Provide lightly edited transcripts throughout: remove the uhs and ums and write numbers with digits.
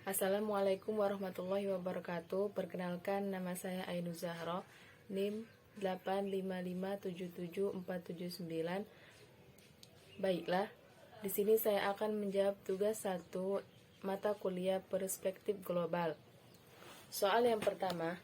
Assalamualaikum warahmatullahi wabarakatuh. Perkenalkan, nama saya Ainu Zahro, NIM 855777479. Baiklah, di sini saya akan menjawab tugas 1 mata kuliah Perspektif Global. Soal yang pertama,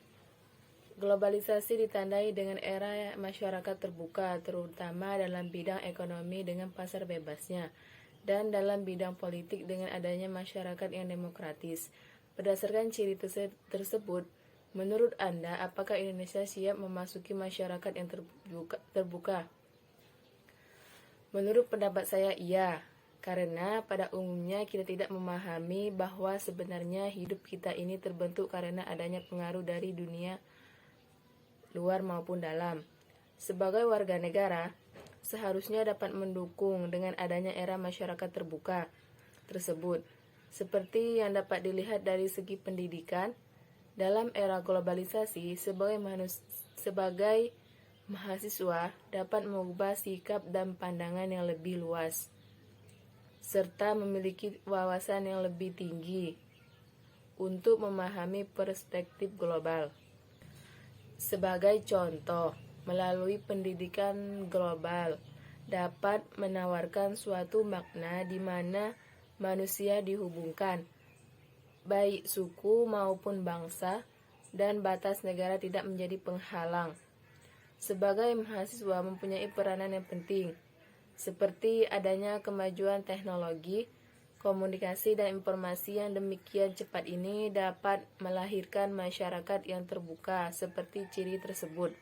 globalisasi ditandai dengan era masyarakat terbuka, terutama dalam bidang ekonomi dengan pasar bebasnya, dan dalam bidang politik dengan adanya masyarakat yang demokratis. Berdasarkan ciri tersebut, menurut Anda, apakah Indonesia siap memasuki masyarakat yang terbuka? Menurut pendapat saya, iya. Karena pada umumnya kita tidak memahami bahwa sebenarnya hidup kita ini terbentuk karena adanya pengaruh dari dunia luar maupun dalam. Sebagai warga negara, seharusnya dapat mendukung dengan adanya era masyarakat terbuka tersebut. Seperti yang dapat dilihat dari segi pendidikan, dalam era globalisasi, sebagai mahasiswa dapat mengubah sikap dan pandangan yang lebih luas, serta memiliki wawasan yang lebih tinggi untuk memahami perspektif global. Sebagai contoh, melalui pendidikan global dapat menawarkan suatu makna di mana manusia dihubungkan, baik suku maupun bangsa, dan batas negara tidak menjadi penghalang. Sebagai mahasiswa mempunyai peranan yang penting, seperti adanya kemajuan teknologi, komunikasi dan informasi yang demikian cepat ini dapat melahirkan masyarakat yang terbuka seperti ciri tersebut,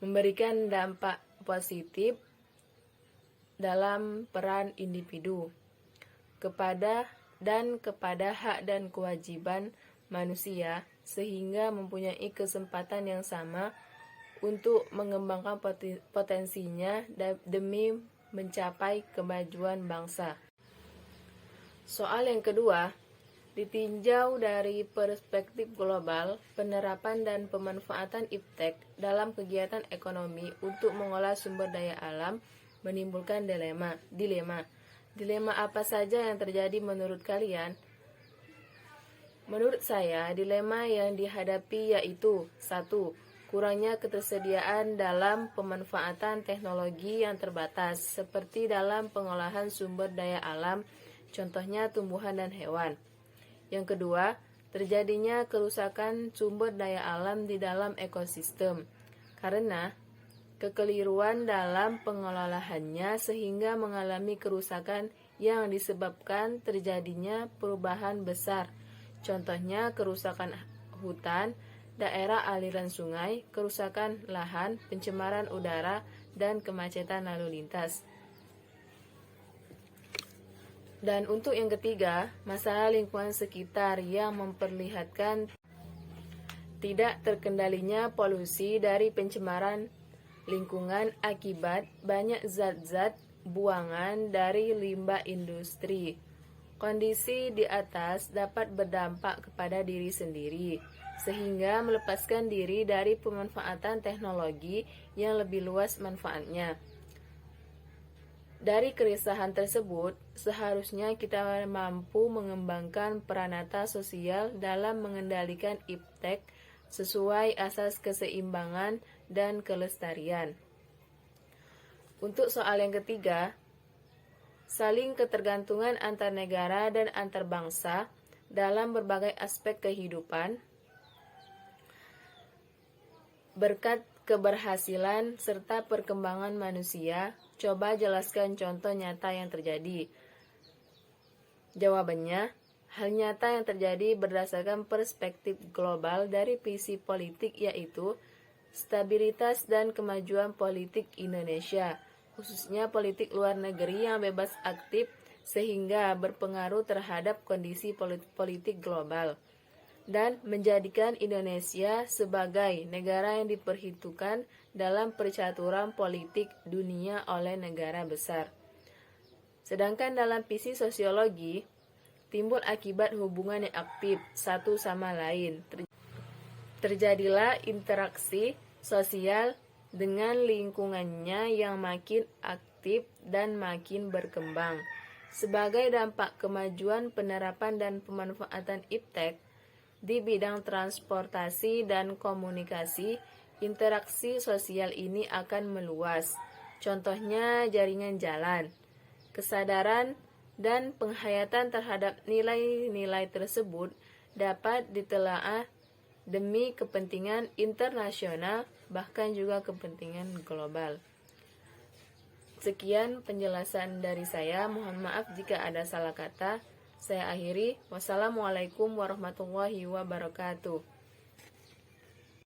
memberikan dampak positif dalam peran individu kepada hak dan kewajiban manusia, sehingga mempunyai kesempatan yang sama untuk mengembangkan potensinya demi mencapai kemajuan bangsa. Soal yang kedua, ditinjau dari perspektif global, penerapan dan pemanfaatan iptek dalam kegiatan ekonomi untuk mengolah sumber daya alam menimbulkan dilema. Dilema apa saja yang terjadi menurut kalian? Menurut saya, dilema yang dihadapi yaitu 1. Kurangnya ketersediaan dalam pemanfaatan teknologi yang terbatas, seperti dalam pengolahan sumber daya alam, contohnya tumbuhan dan hewan. Yang kedua, terjadinya kerusakan sumber daya alam di dalam ekosistem, karena kekeliruan dalam pengelolaannya sehingga mengalami kerusakan yang disebabkan terjadinya perubahan besar, contohnya kerusakan hutan, daerah aliran sungai, kerusakan lahan, pencemaran udara, dan kemacetan lalu lintas. Dan untuk yang ketiga, masalah lingkungan sekitar yang memperlihatkan tidak terkendalinya polusi dari pencemaran lingkungan akibat banyak zat-zat buangan dari limbah industri. Kondisi di atas dapat berdampak kepada diri sendiri, sehingga melepaskan diri dari pemanfaatan teknologi yang lebih luas manfaatnya. Dari keresahan tersebut, seharusnya kita mampu mengembangkan peranata sosial dalam mengendalikan iptek sesuai asas keseimbangan dan kelestarian. Untuk soal yang ketiga, saling ketergantungan antar negara dan antar bangsa dalam berbagai aspek kehidupan, berkat keberhasilan serta perkembangan manusia. Coba jelaskan contoh nyata yang terjadi. Jawabannya, hal nyata yang terjadi berdasarkan perspektif global dari visi politik, yaitu stabilitas dan kemajuan politik Indonesia, khususnya politik luar negeri yang bebas aktif sehingga berpengaruh terhadap kondisi politik global, dan menjadikan Indonesia sebagai negara yang diperhitungkan dalam percaturan politik dunia oleh negara besar. Sedangkan dalam visi sosiologi, timbul akibat hubungan yang aktif satu sama lain. Terjadilah interaksi sosial dengan lingkungannya yang makin aktif dan makin berkembang, Sebagai dampak kemajuan penerapan dan pemanfaatan iptek di bidang transportasi dan komunikasi, interaksi sosial ini akan meluas. Contohnya jaringan jalan. Kesadaran dan penghayatan terhadap nilai-nilai tersebut dapat ditelaah demi kepentingan internasional, bahkan juga kepentingan global. Sekian penjelasan dari saya. Mohon maaf jika ada salah kata. Saya akhiri. Wassalamualaikum warahmatullahi wabarakatuh.